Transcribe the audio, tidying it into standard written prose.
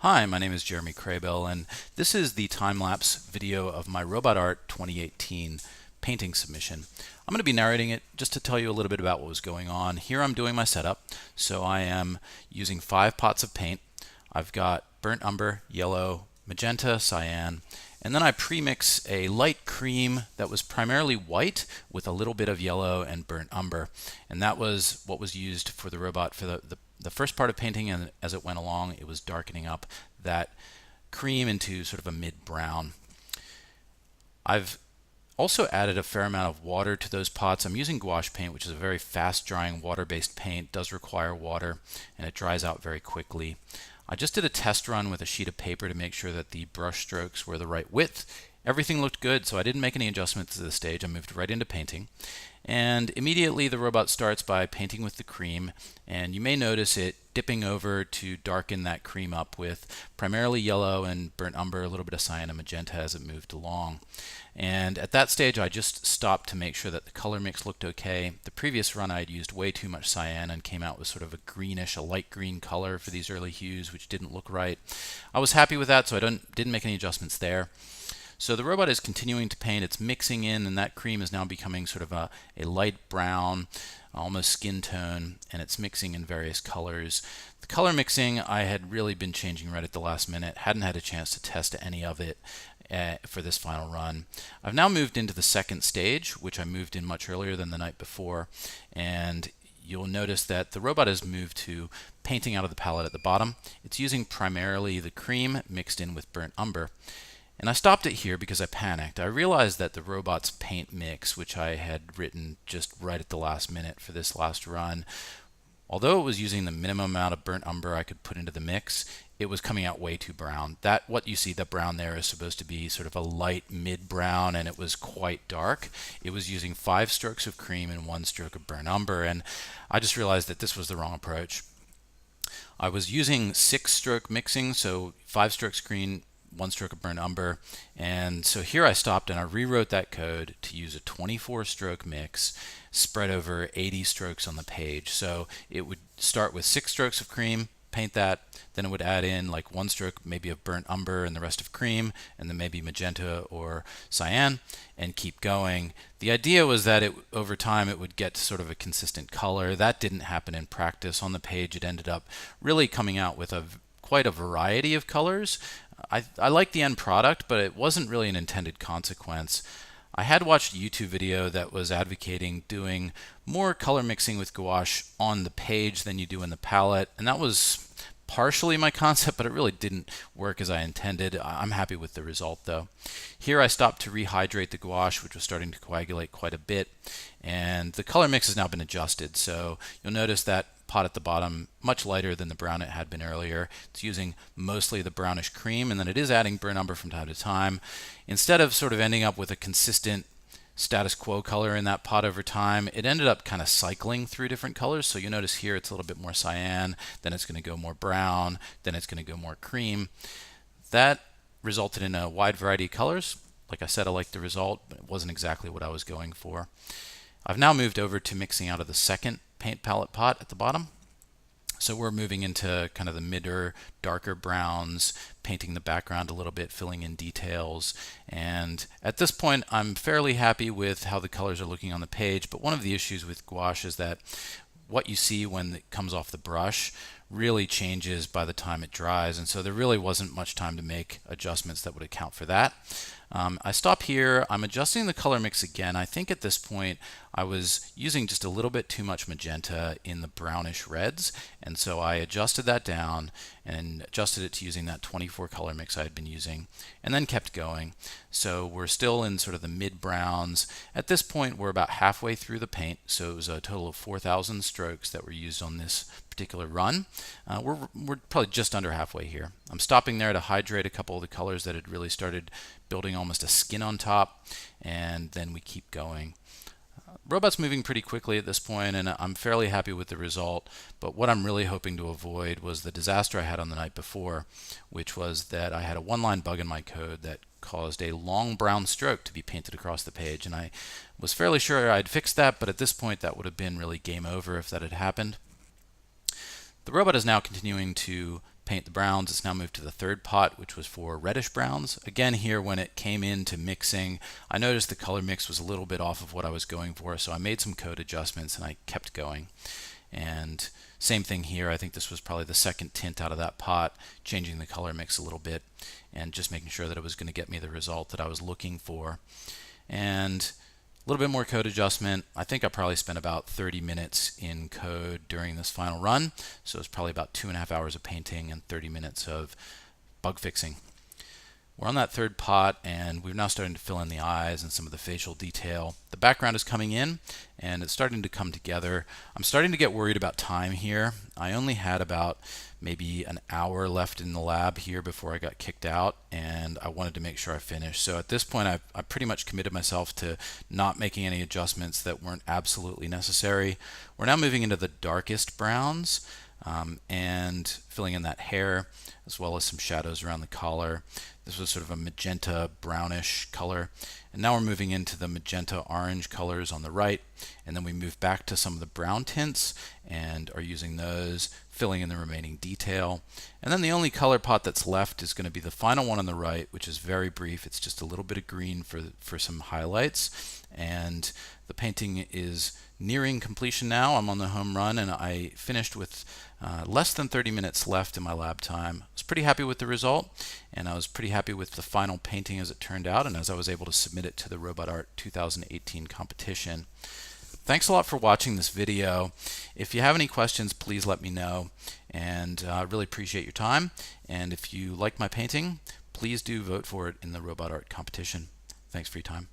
Hi, my name is Jeremy Kraybill, and this is the time-lapse video of my Robot Art 2018 painting submission. I'm going to be narrating it just to tell you a little bit about what was going on. Here I'm doing my setup, so I am using 5 pots of paint. I've got burnt umber, yellow, magenta, cyan, and then I pre-mix a light cream that was primarily white with a little bit of yellow and burnt umber. And that was what was used for the robot for the first part of painting, and as it went along, it was darkening up that cream into sort of a mid-brown. I've also added a fair amount of water to those pots. I'm using gouache paint, which is a very fast-drying water-based paint. It does require water, and it dries out very quickly. I just did a test run with a sheet of paper to make sure that the brush strokes were the right width. Everything looked good, so I didn't make any adjustments to this stage. I moved right into painting. And immediately the robot starts by painting with the cream, and you may notice it dipping over to darken that cream up with primarily yellow and burnt umber, a little bit of cyan and magenta as it moved along. And at that stage I just stopped to make sure that the color mix looked okay. The previous run I had used way too much cyan and came out with sort of a greenish, a light green color for these early hues, which didn't look right. I was happy with that, so I didn't make any adjustments there. So the robot is continuing to paint, it's mixing in, and that cream is now becoming sort of a light brown, almost skin tone, and it's mixing in various colors. The color mixing I had really been changing right at the last minute, hadn't had a chance to test any of it for this final run. I've now moved into the second stage, which I moved in much earlier than the night before, and you'll notice that the robot has moved to painting out of the palette at the bottom. It's using primarily the cream mixed in with burnt umber. And I stopped it here because I panicked. I realized that the robot's paint mix, which I had written just right at the last minute for this last run, although it was using the minimum amount of burnt umber I could put into the mix, it was coming out way too brown. What you see, the brown there, is supposed to be sort of a light mid-brown, and it was quite dark. It was using 5 strokes of cream and 1 stroke of burnt umber, and I just realized that this was the wrong approach. I was using 6-stroke mixing, so 5 strokes green, 1 stroke of burnt umber, and so here I stopped and I rewrote that code to use a 24-stroke mix spread over 80 strokes on the page. So it would start with 6 strokes of cream, paint that, then it would add in like 1 stroke maybe of burnt umber and the rest of cream, and then maybe magenta or cyan, and keep going. The idea was that over time it would get to sort of a consistent color. That didn't happen in practice. On the page it ended up really coming out with quite a variety of colors. I like the end product, but it wasn't really an intended consequence. I had watched a YouTube video that was advocating doing more color mixing with gouache on the page than you do in the palette, and that was partially my concept, but it really didn't work as I intended. I'm happy with the result though. Here I stopped to rehydrate the gouache, which was starting to coagulate quite a bit, and the color mix has now been adjusted. So you'll notice that pot at the bottom much lighter than the brown it had been earlier. It's using mostly the brownish cream, and then it is adding burnt umber from time to time. Instead of sort of ending up with a consistent status quo color in that pot over time, it ended up kind of cycling through different colors. So you notice here it's a little bit more cyan, then it's going to go more brown, then it's going to go more cream. That resulted in a wide variety of colors. Like I said, I liked the result, but it wasn't exactly what I was going for. I've now moved over to mixing out of the second paint palette pot at the bottom. So we're moving into kind of the midder, darker browns, painting the background a little bit, filling in details. And at this point, I'm fairly happy with how the colors are looking on the page. But one of the issues with gouache is that what you see when it comes off the brush really changes by the time it dries. And so there really wasn't much time to make adjustments that would account for that. I stop here. I'm adjusting the color mix again. I think at this point I was using just a little bit too much magenta in the brownish reds, and so I adjusted that down and adjusted it to using that 24 color mix I had been using, and then kept going. So we're still in sort of the mid browns. At this point we're about halfway through the paint, so it was a total of 4,000 strokes that were used on this particular run. We're probably just under halfway here. I'm stopping there to hydrate a couple of the colors that had really started building almost a skin on top, and then we keep going. Robot's moving pretty quickly at this point, and I'm fairly happy with the result, but what I'm really hoping to avoid was the disaster I had on the night before, which was that I had a one-line bug in my code that caused a long brown stroke to be painted across the page, and I was fairly sure I'd fixed that, but at this point that would have been really game over if that had happened. The robot is now continuing to paint the browns. It's now moved to the third pot, which was for reddish browns. Again, here when it came into mixing, I noticed the color mix was a little bit off of what I was going for, so I made some code adjustments and I kept going. And same thing here. I think this was probably the second tint out of that pot, changing the color mix a little bit and just making sure that it was going to get me the result that I was looking for. And a little bit more code adjustment. I think I probably spent about 30 minutes in code during this final run. So it's probably about 2.5 hours of painting and 30 minutes of bug fixing. We're on that third pot and we're now starting to fill in the eyes and some of the facial detail. The background is coming in and it's starting to come together. I'm starting to get worried about time here. I only had about maybe an hour left in the lab here before I got kicked out, and I wanted to make sure I finished. So at this point I pretty much committed myself to not making any adjustments that weren't absolutely necessary. We're now moving into the darkest browns and filling in that hair as well as some shadows around the collar. This was sort of a magenta brownish color, and now we're moving into the magenta orange colors on the right, and then we move back to some of the brown tints and are using those, filling in the remaining detail. And then the only color pot that's left is going to be the final one on the right, which is very brief. It's just a little bit of green for some highlights, and the painting is nearing completion now. I'm on the home run and I finished with less than 30 minutes left in my lab time. I was pretty happy with the result, and I was pretty happy with the final painting as it turned out and as I was able to submit it to the Robot Art 2018 competition. Thanks a lot for watching this video. If you have any questions, please let me know, and I really appreciate your time. And if you like my painting, please do vote for it in the Robot Art competition. Thanks for your time.